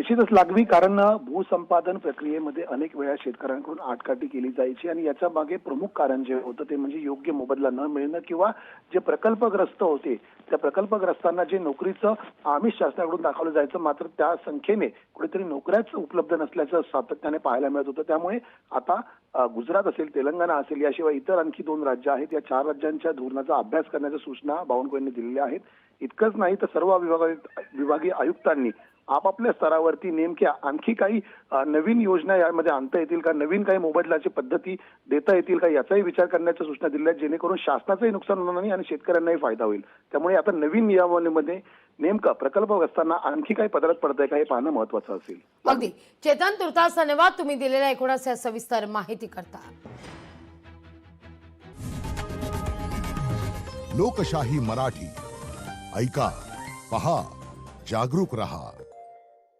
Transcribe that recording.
निश्चितच लागवी, कारण भूसंपादन प्रक्रियेमध्ये अनेक वेळा शेतकऱ्यांकडून आटकाठी केली जायची आणि याच्या मागे प्रमुख कारण जे होतं ते म्हणजे योग्य मोबदला न मिळणं किंवा जे प्रकल्पग्रस्त होते त्या प्रकल्पग्रस्तांना जे नोकरीचं आमिष शासनाकडून दाखवलं जायचं, मात्र त्या संख्येने कुठेतरी नोकऱ्याच उपलब्ध नसल्याचं सातत्याने पाहायला मिळत होतं. त्यामुळे आता गुजरात असेल, तेलंगणा असेल, याशिवाय इतर आणखी 2 राज्य आहेत, या 4 राज्यांच्या धोरणाचा अभ्यास करण्याच्या सूचना बावनकुळेंनी दिलेल्या आहेत. इतकंच नाही तर सर्व विभागीय आयुक्तांनी आपापल्या स्तरावरती नेमक्या आणखी काही नवीन योजना यामध्ये आणता येतील का, नवीन काही मोबदल्याची पद्धती देता येतील का, याचाही विचार करण्याच्या सूचना दिल्या आहेत, जेणेकरून शासनाचंही नुकसान होणार नाही आणि शेतकऱ्यांनाही फायदा होईल. त्यामुळे आता नवीन नियमावलीमध्ये नेमकं प्रकल्पग्रस्तांना आणखी काही पदरात पडतंय का हे पाहणं महत्वाचं असेल. अगदी चेतन, तुर्तास धन्यवाद तुम्ही दिलेल्या एकूणच सविस्तर माहिती करता. लोकशाही मराठी ऐका, पहा, जागरूक रहा.